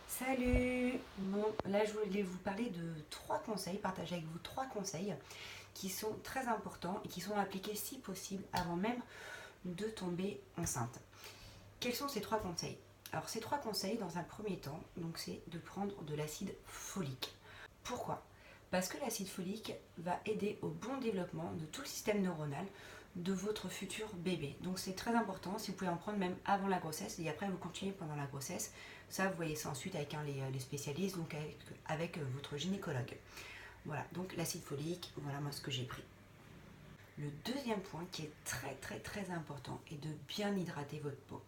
Salut! Bon, là je voulais vous parler de trois conseils, partager avec vous trois conseils qui sont très importants et qui sont appliqués si possible avant même de tomber enceinte. Quels sont ces trois conseils? Alors ces trois conseils, dans un premier temps, donc c'est de prendre de l'acide folique. Pourquoi? Parce que l'acide folique va aider au bon développement de tout le système neuronal de votre futur bébé. Donc c'est très important, si vous pouvez en prendre même avant la grossesse et après vous continuez pendant la grossesse. Ça, vous voyez ça ensuite avec les spécialistes, donc avec votre gynécologue. Voilà, donc l'acide folique, voilà moi ce que j'ai pris. Le deuxième point qui est très très très important est de bien hydrater votre peau.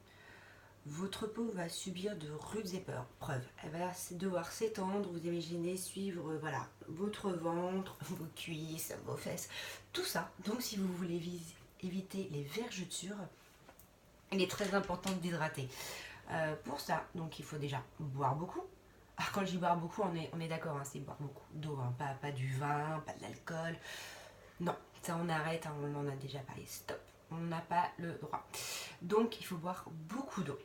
Votre peau va subir de rudes épreuves. Elle va devoir s'étendre, vous imaginez, suivre voilà, votre ventre, vos cuisses, vos fesses, tout ça. Donc si vous voulez éviter les vergetures, il est très important d'hydrater. Pour ça, donc il faut déjà boire beaucoup. Alors quand je dis boire beaucoup, on est d'accord, hein, c'est boire beaucoup d'eau, hein, pas du vin, pas de l'alcool. Non, ça on arrête, hein, on en a déjà parlé, stop. On n'a pas le droit. Donc il faut boire beaucoup d'eau.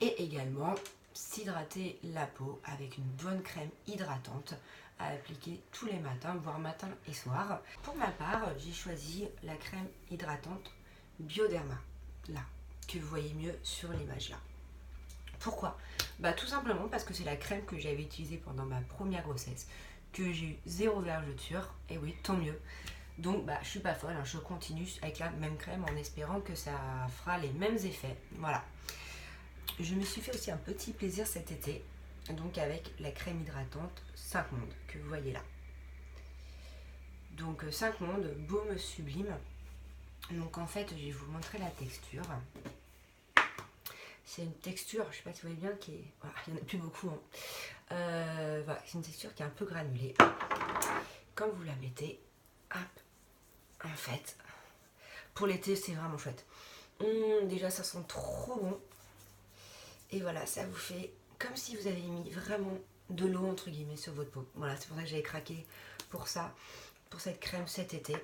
Et également s'hydrater la peau avec une bonne crème hydratante à appliquer tous les matins, voire matin et soir. Pour ma part, j'ai choisi la crème hydratante Bioderma, là, que vous voyez mieux sur l'image là. Pourquoi? Bah tout simplement parce que c'est la crème que j'avais utilisée pendant ma première grossesse, que j'ai eu zéro vergeture, et oui, tant mieux. Donc bah je suis pas folle, hein, je continue avec la même crème en espérant que ça fera les mêmes effets. Voilà. Je me suis fait aussi un petit plaisir cet été, donc avec la crème hydratante 5 Mondes que vous voyez là. Donc 5 Mondes, baume sublime. Donc en fait, je vais vous montrer la texture. C'est une texture, je ne sais pas si vous voyez bien, qui est... Voilà, il n'y en a plus beaucoup. Hein. Voilà, c'est une texture qui est un peu granulée. Quand vous la mettez, hop, en fait, pour l'été, c'est vraiment chouette. Déjà, ça sent trop bon. Et voilà, ça vous fait comme si vous avez mis vraiment de l'eau, entre guillemets, sur votre peau. Voilà, c'est pour ça que j'avais craqué pour ça, pour cette crème cet été.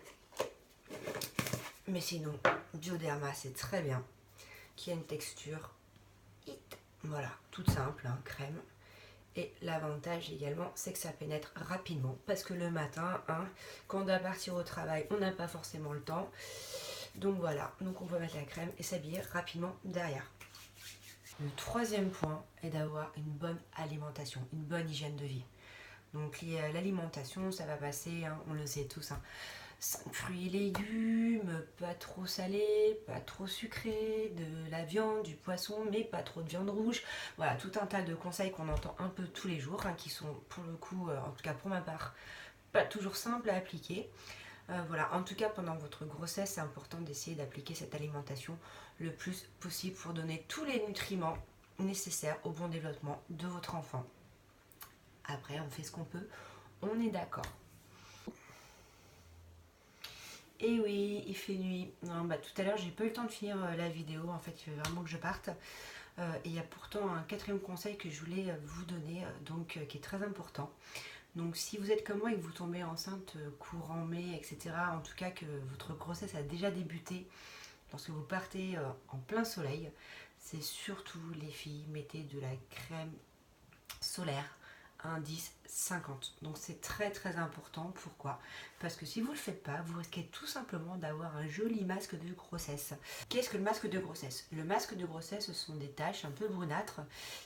Mais sinon, Bioderma, c'est très bien. Qui a une texture voilà, toute simple, hein, crème. Et l'avantage également, c'est que ça pénètre rapidement. Parce que le matin, hein, quand on doit partir au travail, on n'a pas forcément le temps. Donc voilà, donc on peut mettre la crème et s'habiller rapidement derrière. Le troisième point est d'avoir une bonne alimentation, une bonne hygiène de vie. Donc l'alimentation, ça va passer, hein, on le sait tous, hein, 5 fruits et légumes, pas trop salé, pas trop sucré, de la viande, du poisson, mais pas trop de viande rouge. Voilà, tout un tas de conseils qu'on entend un peu tous les jours, hein, qui sont pour le coup, en tout cas pour ma part, pas toujours simples à appliquer. Voilà, en tout cas pendant votre grossesse, c'est important d'essayer d'appliquer cette alimentation le plus possible pour donner tous les nutriments nécessaires au bon développement de votre enfant. Après, on fait ce qu'on peut, on est d'accord. Et oui, il fait nuit. Non, bah, tout à l'heure, j'ai pas eu le temps de finir la vidéo. En fait, il faut vraiment que je parte. Et il y a pourtant un quatrième conseil que je voulais vous donner, qui est très important. Donc, si vous êtes comme moi et que vous tombez enceinte courant mai, etc., en tout cas que votre grossesse a déjà débuté, lorsque vous partez en plein soleil, c'est surtout les filles, mettez de la crème solaire indice 50. Donc c'est très très important. Pourquoi? Parce que si vous ne le faites pas, vous risquez tout simplement d'avoir un joli masque de grossesse. Qu'est-ce que le masque de grossesse? Le masque de grossesse, ce sont des taches un peu brunâtres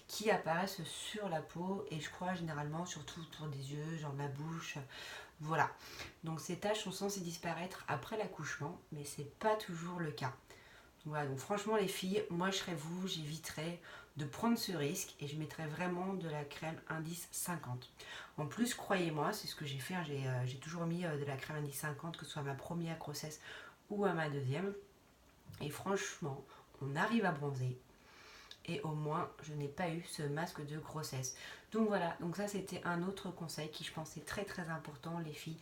qui apparaissent sur la peau et je crois généralement surtout autour des yeux, genre la bouche. Voilà. Donc ces taches sont censées disparaître après l'accouchement, mais c'est pas toujours le cas. Voilà, donc franchement les filles, moi je serais vous, j'éviterais de prendre ce risque et je mettrais vraiment de la crème indice 50. En plus, croyez-moi, c'est ce que j'ai fait, hein, j'ai toujours mis de la crème indice 50, que ce soit à ma première grossesse ou à ma deuxième. Et franchement, on arrive à bronzer et au moins je n'ai pas eu ce masque de grossesse. Donc voilà, donc ça c'était un autre conseil qui je pense est très très important les filles.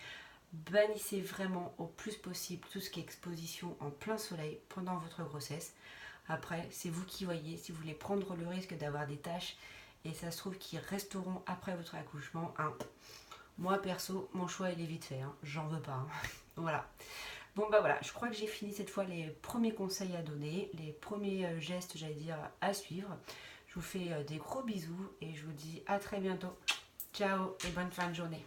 Bannissez vraiment au plus possible tout ce qui est exposition en plein soleil pendant votre grossesse. Après, c'est vous qui voyez si vous voulez prendre le risque d'avoir des taches et ça se trouve qu'ils resteront après votre accouchement. Hein. Moi perso, mon choix il est vite fait, hein. J'en veux pas. Hein. Voilà. Bon bah voilà, je crois que j'ai fini cette fois les premiers conseils à donner, les premiers gestes, j'allais dire, à suivre. Je vous fais des gros bisous et je vous dis à très bientôt. Ciao et bonne fin de journée.